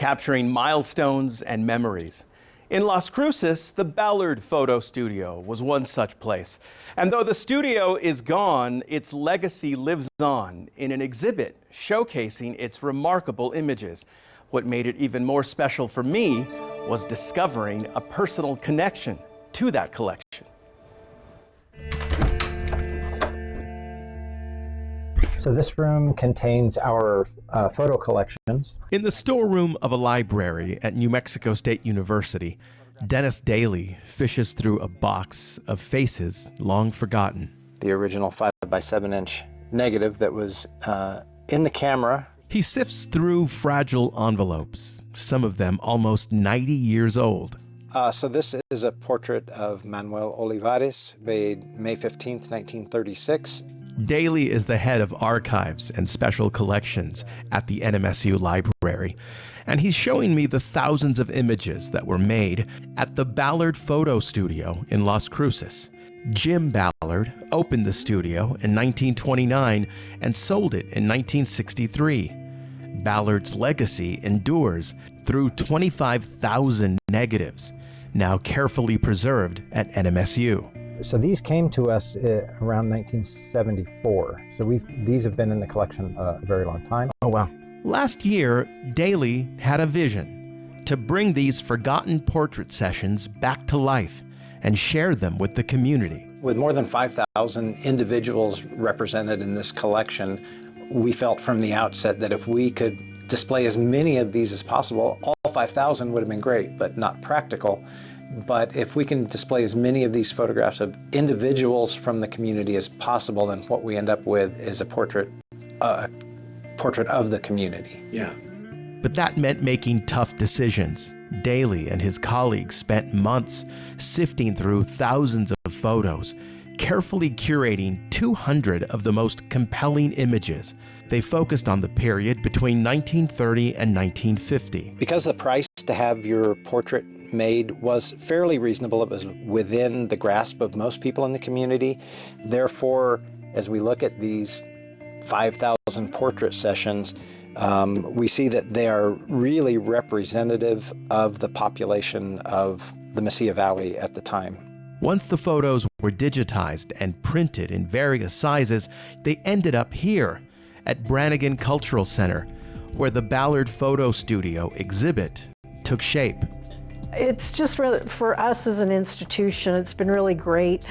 capturing milestones and memories. In Las Cruces, the Ballard Photo Studio was one such place. And though the studio is gone, its legacy lives on in an exhibit showcasing its remarkable images. What made it even more special for me was discovering a personal connection to that collection. So this room contains our photo collections. In the storeroom of a library at New Mexico State University, Dennis Daly fishes through a box of faces long forgotten. The original 5x7-inch negative that was in the camera. He sifts through fragile envelopes, some of them almost 90 years old. So this is a portrait of Manuel Olivares, made May 15th, 1936. Daly is the head of archives and special collections at the NMSU library, and he's showing me the thousands of images that were made at the Ballard Photo Studio in Las Cruces. Jim Ballard opened the studio in 1929 and sold it in 1963. Ballard's legacy endures through 25,000 negatives, now carefully preserved at NMSU. So these came to us around 1974. So these have been in the collection a very long time. Oh, wow. Last year, Daly had a vision to bring these forgotten portrait sessions back to life and share them with the community. With more than 5,000 individuals represented in this collection, we felt from the outset that if we could display as many of these as possible, all 5,000 would have been great, but not practical. But if we can display as many of these photographs of individuals from the community as possible, then what we end up with is a portrait of the community. Yeah. But that meant making tough decisions. Daly and his colleagues spent months sifting through thousands of photos, carefully curating 200 of the most compelling images. They focused on the period between 1930 and 1950. Because the price to have your portrait made was fairly reasonable, it was within the grasp of most people in the community. Therefore, as we look at these 5,000 portrait sessions, we see that they are really representative of the population of the Mesilla Valley at the time. Once the photos were digitized and printed in various sizes, they ended up here at Brannigan Cultural Center, where the Ballard Photo Studio exhibit took shape. It's just really, for us as an institution, it's been really great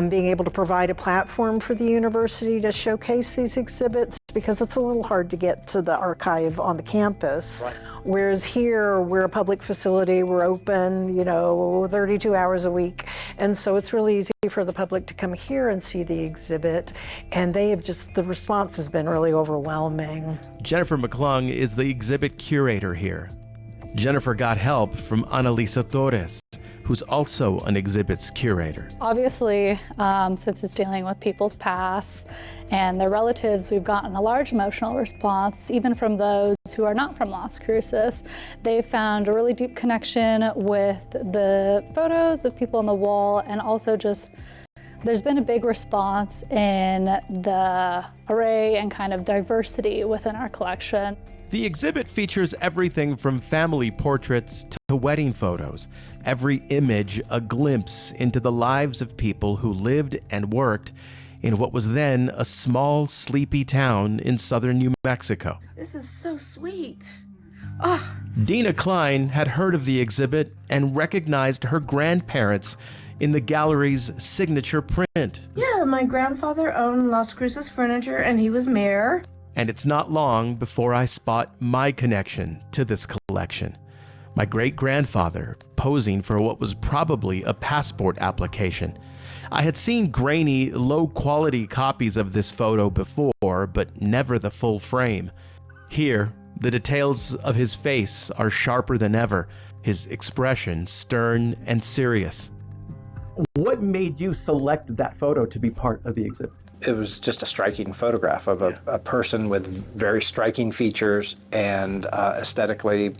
being able to provide a platform for the university to showcase these exhibits, because it's a little hard to get to the archive on the campus. Right. Whereas here, we're a public facility, we're open, 32 hours a week. And so it's really easy for the public to come here and see the exhibit. And the response has been really overwhelming. Jennifer McClung is the exhibit curator here. Jennifer got help from Annalisa Torres, who's also an exhibits curator. Obviously, since it's dealing with people's past and their relatives, we've gotten a large emotional response, even from those who are not from Las Cruces. They've found a really deep connection with the photos of people on the wall, and also just there's been a big response in the array and kind of diversity within our collection. The exhibit features everything from family portraits to wedding photos, every image a glimpse into the lives of people who lived and worked in what was then a small, sleepy town in southern New Mexico. This is so sweet. Oh. Dina Klein had heard of the exhibit and recognized her grandparents in the gallery's signature print. Yeah, my grandfather owned Las Cruces Furniture and he was mayor. And it's not long before I spot my connection to this collection. My great-grandfather posing for what was probably a passport application. I had seen grainy, low-quality copies of this photo before, but never the full frame. Here, the details of his face are sharper than ever, his expression stern and serious. What made you select that photo to be part of the exhibit? It was just a striking photograph of a person with very striking features, and aesthetically,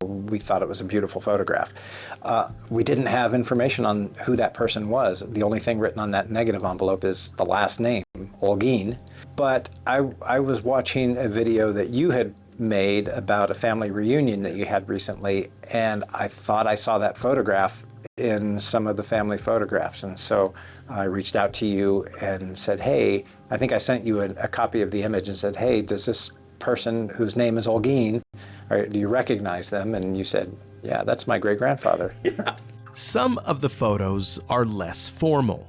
we thought it was a beautiful photograph. We didn't have information on who that person was. The only thing written on that negative envelope is the last name, Olguin. But I was watching a video that you had made about a family reunion that you had recently, and I thought I saw that photograph in some of the family photographs. And so I reached out to you and said, hey, I think I sent you a copy of the image and said, hey, does this person whose name is Olguin, or do you recognize them? And you said, yeah, that's my great-grandfather. Yeah. Some of the photos are less formal.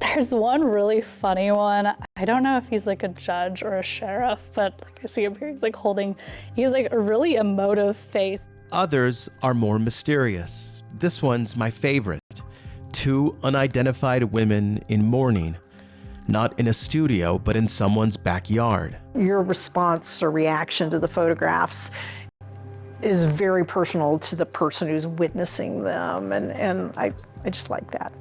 There's one really funny one. I don't know if he's like a judge or a sheriff, but like I see him here, he's like a really emotive face. Others are more mysterious. This one's my favorite. Two unidentified women in mourning, not in a studio, but in someone's backyard. Your response or reaction to the photographs is very personal to the person who's witnessing them, and I just like that.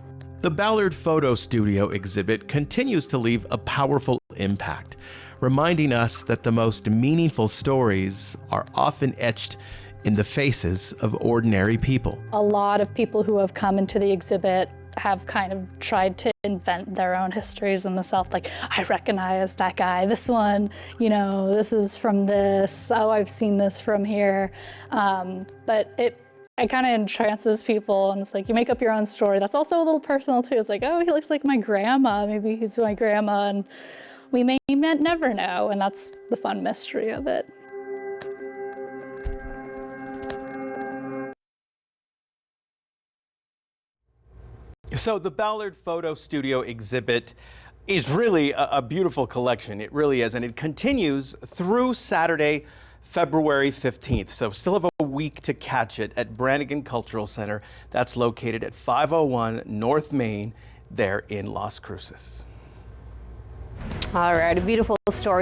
The Ballard Photo Studio exhibit continues to leave a powerful impact, reminding us that the most meaningful stories are often etched in the faces of ordinary people. A lot of people who have come into the exhibit have kind of tried to invent their own histories in the South, like, I recognize that guy, this one, you know, this is from this, oh, I've seen this from here. But it kind of entrances people, and it's like you make up your own story. That's also a little personal too. It's like, oh, he looks like my grandma, maybe he's my grandma, and we may never know, and that's the fun mystery of it. So the Ballard Photo Studio exhibit is really a beautiful collection. It really is, and it continues through Saturday, February 15th. So still have a week to catch it at Brannigan Cultural Center. That's located at 501 North Main there in Las Cruces. All right, a beautiful story.